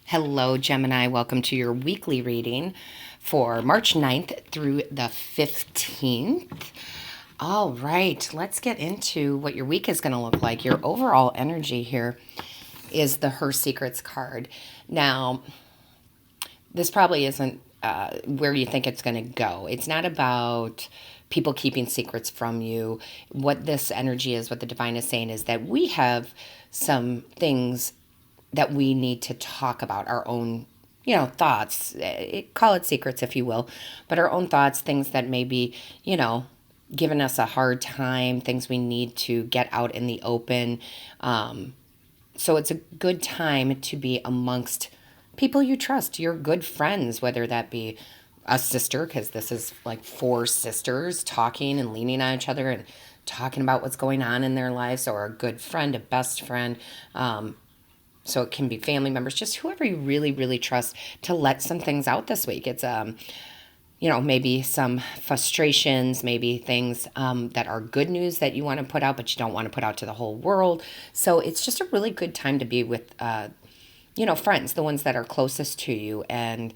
Hello, Gemini. Welcome to your weekly reading for March 9th through the 15th. All right, let's get into what your week is going to look like. Your overall energy here is the Her Secrets card. Now, this probably isn't where you think it's going to go. It's not about people keeping secrets from you. What this energy is, what the divine is saying, is that we have some things that we need to talk about, our own, thoughts. Call it secrets, if you will, but our own thoughts, things that maybe, giving us a hard time, things we need to get out in the open. So it's a good time to be amongst people you trust, your good friends, whether that be a sister, because this is like four sisters talking and leaning on each other and talking about what's going on in their lives, or a good friend, a best friend. So it can be family members, just whoever you really, really trust to let some things out this week. It's, maybe some frustrations, maybe things that are good news that you want to put out, but you don't want to put out to the whole world. So it's just a really good time to be with, friends, the ones that are closest to you, and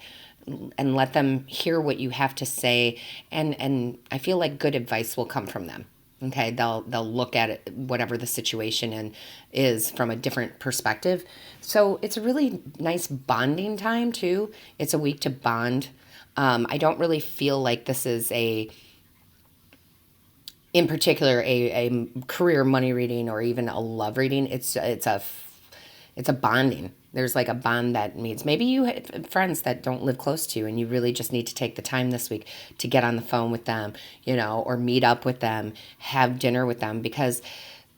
let them hear what you have to say. And I feel like good advice will come from them. Okay, they'll look at it, whatever the situation is, from a different perspective. So it's a really nice bonding time too. It's a week to bond. I don't really feel like this is in particular, a career money reading or even a love reading. It's a bonding. There's like a bond that means maybe you have friends that don't live close to you, and you really just need to take the time this week to get on the phone with them, or meet up with them, have dinner with them, because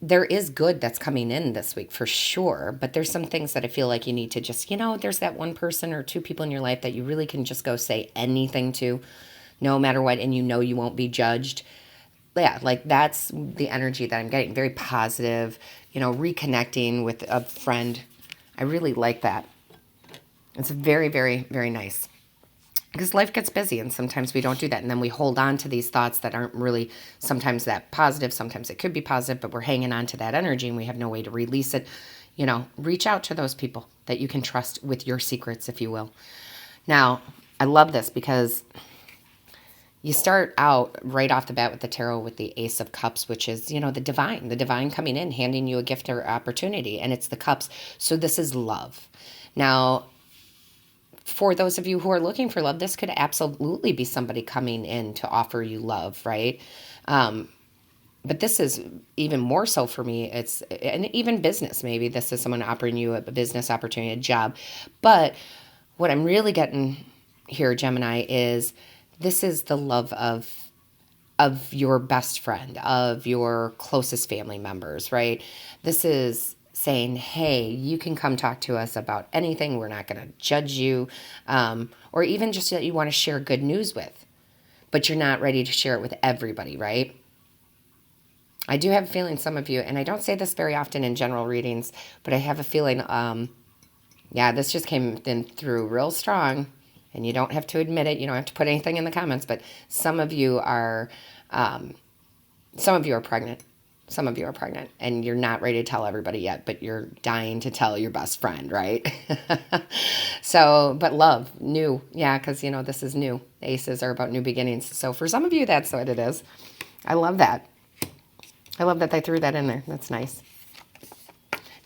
there is good that's coming in this week for sure. But there's some things that I feel like you need to just, there's that one person or two people in your life that you really can just go say anything to, no matter what, and you won't be judged. Yeah, like that's the energy that I'm getting. Very positive, reconnecting with a friend. I really like that. It's very, very, very nice. Because life gets busy and sometimes we don't do that. And then we hold on to these thoughts that aren't really sometimes that positive. Sometimes it could be positive, but we're hanging on to that energy and we have no way to release it. Reach out to those people that you can trust with your secrets, if you will. Now, I love this because you start out right off the bat with the tarot with the Ace of Cups, which is, the divine coming in, handing you a gift or opportunity, and it's the cups. So this is love. Now, for those of you who are looking for love, this could absolutely be somebody coming in to offer you love, right? But this is even more so for me. And even business. Maybe this is someone offering you a business opportunity, a job. But what I'm really getting here, Gemini, is this is the love of your best friend, of your closest family members, right? This is saying, hey, you can come talk to us about anything. We're not going to judge you, or even just that you want to share good news with, but you're not ready to share it with everybody, right? I do have a feeling some of you, and I don't say this very often in general readings, but I have a feeling, this just came in through real strong. And you don't have to admit it. You don't have to put anything in the comments. But some of you are pregnant. Some of you are pregnant, and you're not ready to tell everybody yet. But you're dying to tell your best friend, right? So, but love, new, yeah, because this is new. Aces are about new beginnings. So for some of you, that's what it is. I love that. I love that they threw that in there. That's nice.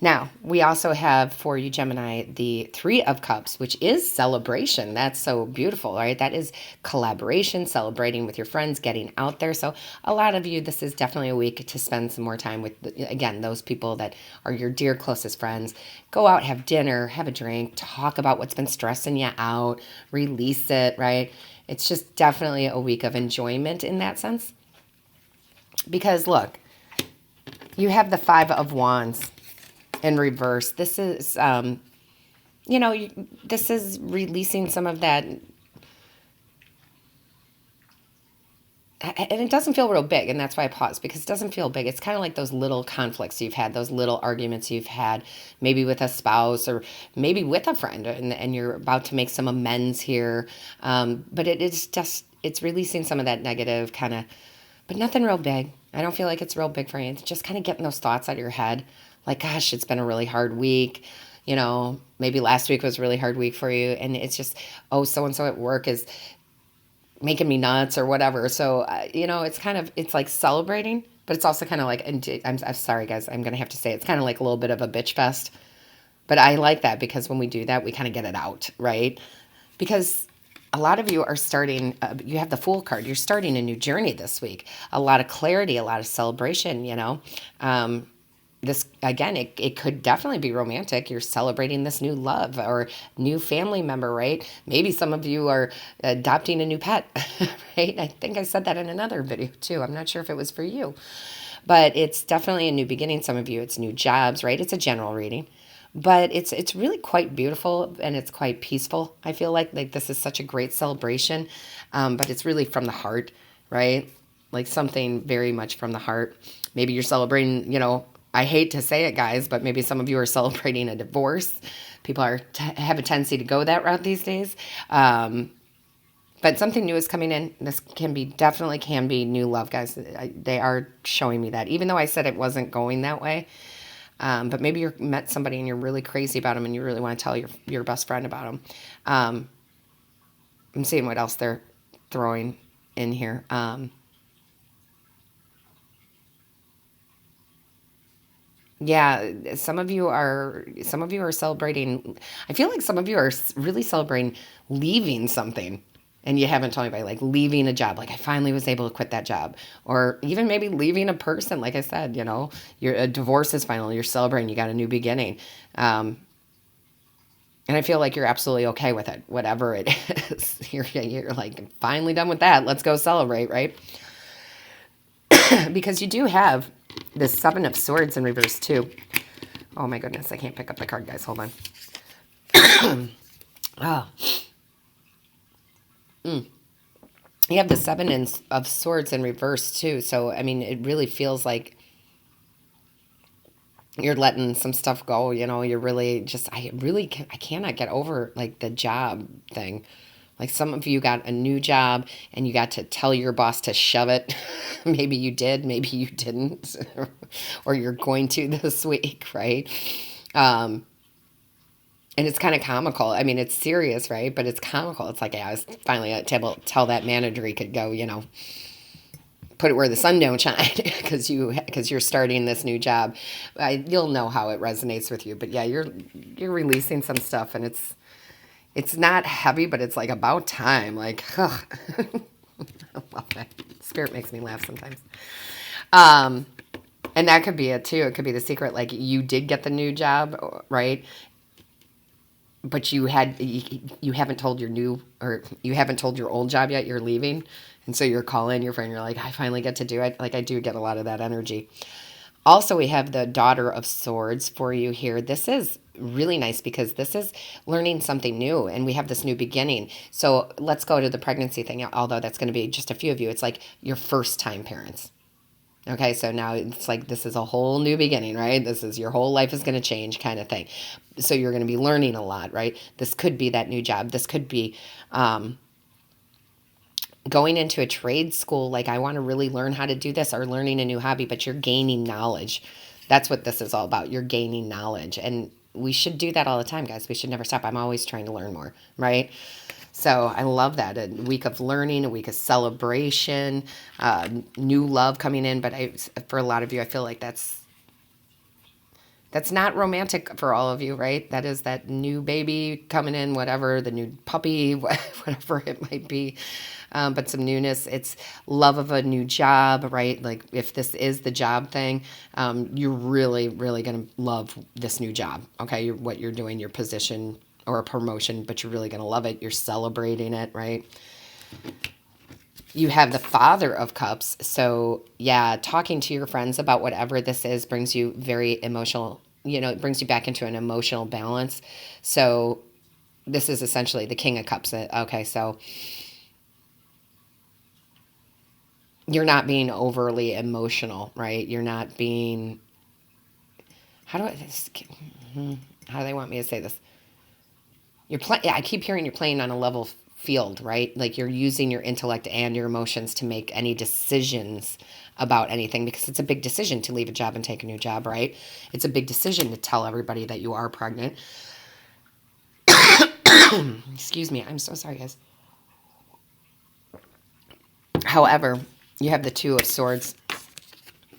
Now, we also have for you, Gemini, the Three of Cups, which is celebration. That's so beautiful, right? That is collaboration, celebrating with your friends, getting out there. So a lot of you, this is definitely a week to spend some more time with, again, those people that are your dear closest friends. Go out, have dinner, have a drink, talk about what's been stressing you out, release it, right? It's just definitely a week of enjoyment in that sense. Because look, you have the Five of Wands in reverse. This is, this is releasing some of that. And it doesn't feel real big, and that's why I paused, because it doesn't feel big. It's kind of like those little conflicts you've had, those little arguments you've had, maybe with a spouse or maybe with a friend, and you're about to make some amends here. But it is just, it's releasing some of that negative kind of, but nothing real big. I don't feel like it's real big for you. It's just kind of getting those thoughts out of your head. Like, gosh, it's been a really hard week. Maybe last week was a really hard week for you, and it's just, oh, so and so at work is making me nuts or whatever. So, it's like celebrating, but it's also kind of like, and I'm sorry, guys, I'm going to have to say it's kind of like a little bit of a bitch fest. But I like that because when we do that, we kind of get it out, right? Because a lot of you are starting, you have the Fool card. You're starting a new journey this week. A lot of clarity, a lot of celebration. This, again, it could definitely be romantic. You're celebrating this new love or new family member, right? Maybe some of you are adopting a new pet, right? I think I said that in another video too. I'm not sure if it was for you, but it's definitely a new beginning. Some of you, it's new jobs, right? It's a general reading, but it's really quite beautiful and it's quite peaceful. I feel like this is such a great celebration, but it's really from the heart, right? Like something very much from the heart. Maybe you're celebrating, I hate to say it, guys, but maybe some of you are celebrating a divorce. People have a tendency to go that route these days. But something new is coming in. This definitely can be new love, guys. They are showing me that, even though I said it wasn't going that way. But maybe you met somebody and you're really crazy about them and you really want to tell your best friend about them. I'm seeing what else they're throwing in here. Yeah, some of you are celebrating. I feel like some of you are really celebrating leaving something. And you haven't told anybody, like leaving a job. Like I finally was able to quit that job. Or even maybe leaving a person. Like I said, your a divorce is final. You're celebrating. You got a new beginning. And I feel like you're absolutely okay with it, whatever it is. You're like finally done with that. Let's go celebrate, right? Because you do have the Seven of Swords in reverse too. Oh my goodness, I can't pick up the card, guys. Hold on. Oh. You have the of Swords in reverse too. So, I mean, it really feels like you're letting some stuff go. You're really just, I cannot get over like the job thing. Like some of you got a new job and you got to tell your boss to shove it. Maybe you did, maybe you didn't, or you're going to this week, right? And it's kind of comical. I mean, it's serious, right? But it's comical. It's like, yeah, I was finally able to tell that manager he could go, put it where the sun don't shine because you're starting this new job. You'll know how it resonates with you. But yeah, you're releasing some stuff, and it's not heavy, but it's like about time. Like, ugh. I love that. Spirit makes me laugh sometimes. And that could be it too. It could be the secret. Like you did get the new job, right? But you haven't told you haven't told your old job yet. You're leaving, and so you're calling your friend. You're like, I finally get to do it. Like I do get a lot of that energy. Also, we have the Daughter of Swords for you here. This is really nice because this is learning something new, and we have this new beginning. So let's go to the pregnancy thing. Although that's going to be just a few of you, it's like your first time parents. Okay, so now it's like this is a whole new beginning, right? This is your whole life is going to change kind of thing. So you're going to be learning a lot, right? This could be that new job. This could be going into a trade school. Like, I want to really learn how to do this, or learning a new hobby, but you're gaining knowledge. That's what this is all about. You're gaining knowledge. And we should do that all the time, guys. We should never stop. I'm always trying to learn more, right? So I love that. A week of learning, a week of celebration, new love coming in. But for a lot of you, I feel like that's not romantic for all of you, right? That is that new baby coming in, whatever, the new puppy, whatever it might be. But some newness. It's love of a new job, right? Like if this is the job thing, you're really, really going to love this new job, okay? What you're doing, your position, or a promotion, but you're really going to love it. You're celebrating it, right? You have the Father of Cups. So yeah, talking to your friends about whatever this is brings you very emotional, it brings you back into an emotional balance. So this is essentially the King of Cups. Okay, so you're not being overly emotional, right? You're not being, how do they want me to say this? I keep hearing you're playing on a level field, right? Like you're using your intellect and your emotions to make any decisions about anything, because it's a big decision to leave a job and take a new job, right? It's a big decision to tell everybody that you are pregnant. Excuse me. I'm so sorry, guys. However, you have the Two of Swords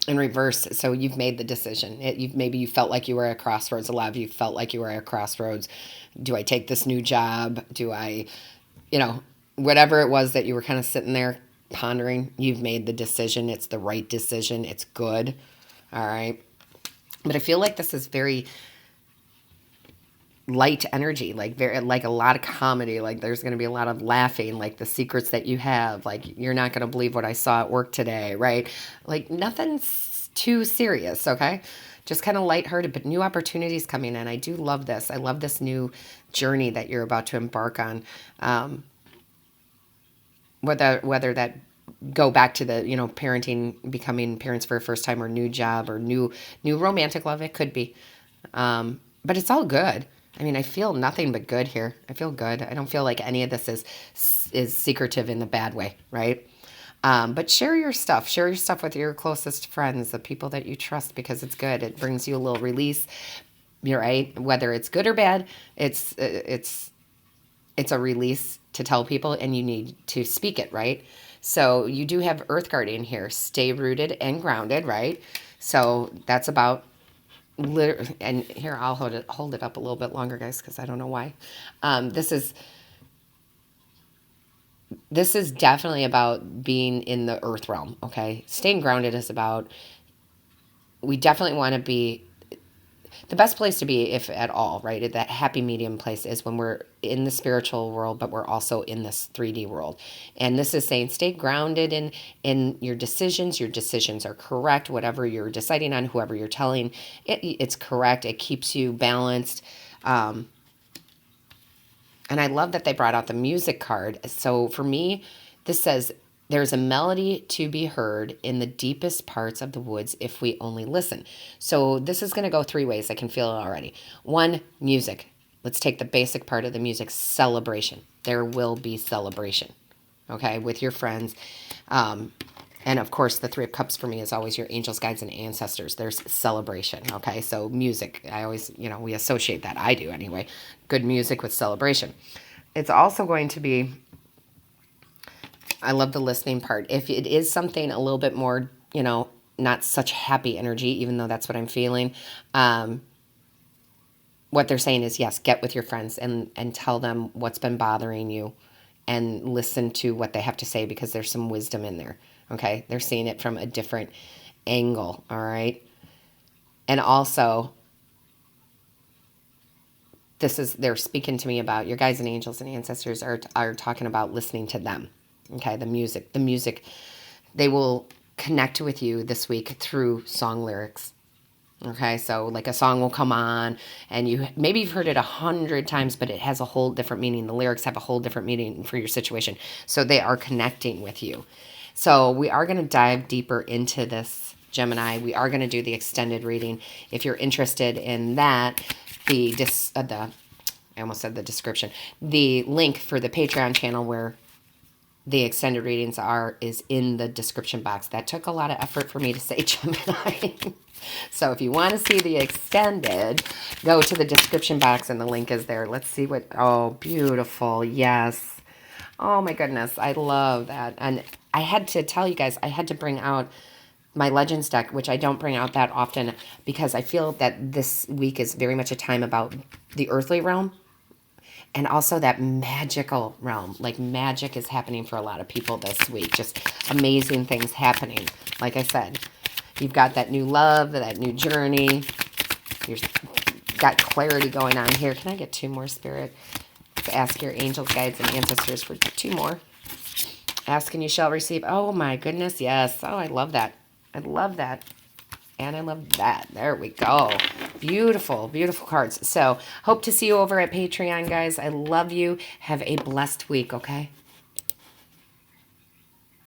in reverse. So you've made the decision. Maybe you felt like you were at a crossroads. A lot of you felt like you were at a crossroads. Do I take this new job? Do I, whatever it was that you were kind of sitting there pondering, you've made the decision. It's the right decision. It's good. All right. But I feel like this is very light energy, like a lot of comedy. Like there's going to be a lot of laughing, like the secrets that you have, like you're not going to believe what I saw at work today, right? Like nothing's too serious, okay? Just kind of lighthearted, but new opportunities coming in. I do love this. I love this new journey that you're about to embark on. Whether that go back to the, parenting, becoming parents for a first time, or new job, or new romantic love, it could be. But it's all good. I mean, I feel nothing but good here. I feel good. I don't feel like any of this is secretive in the bad way, right? But share your stuff. Share your stuff with your closest friends, the people that you trust, because it's good. It brings you a little release. You're right. Whether it's good or bad, it's a release to tell people, and you need to speak it, right? So you do have Earth Guardian here. Stay rooted and grounded, right? So that's about... and here, I'll hold it up a little bit longer, guys, because I don't know why. This is definitely about being in the earth realm, okay? Staying grounded is about, we definitely want to be, the best place to be, if at all, right? That happy medium place is when we're in the spiritual world, but we're also in this 3D world. And this is saying stay grounded in your decisions. Your decisions are correct. Whatever you're deciding on, whoever you're telling, it's correct. It keeps you balanced. And I love that they brought out the music card. So for me, this says, there's a melody to be heard in the deepest parts of the woods if we only listen. So this is going to go three ways. I can feel it already. One, music. Let's take the basic part of the music, celebration. There will be celebration, okay, with your friends. And of course, the Three of Cups for me is always your angels, guides, and ancestors. There's celebration, okay? So music, I always, we associate that. I do anyway. Good music with celebration. It's also going to be, I love the listening part. If it is something a little bit more, not such happy energy, even though that's what I'm feeling, what they're saying is, yes, get with your friends and tell them what's been bothering you and listen to what they have to say, because there's some wisdom in there, okay? They're seeing it from a different angle, all right? And also, they're speaking to me about your guides and angels and ancestors are talking about listening to them. Okay, the music, they will connect with you this week through song lyrics. Okay, so like a song will come on, and maybe you've heard it 100 times, but it has a whole different meaning. The lyrics have a whole different meaning for your situation. So they are connecting with you. So we are going to dive deeper into this, Gemini. We are going to do the extended reading. If you're interested in that, I almost said the description. The link for the Patreon channel where the extended readings is in the description box. That took a lot of effort for me to say, Gemini. So if you want to see the extended, go to the description box and the link is there. Let's see oh, beautiful. Yes. Oh my goodness. I love that. And I had to tell you guys, I had to bring out my Legends deck, which I don't bring out that often, because I feel that this week is very much a time about the earthly realm. And also that magical realm. Like magic is happening for a lot of people this week. Just amazing things happening. Like I said, you've got that new love, that new journey. You've got clarity going on here. Can I get two more, Spirit? Ask your angels, guides, and ancestors for two more. Ask and you shall receive. Oh my goodness, yes. Oh, I love that. I love that. And I love that. There we go. Beautiful, beautiful cards. So, hope to see you over at Patreon, guys. I love you. Have a blessed week, okay?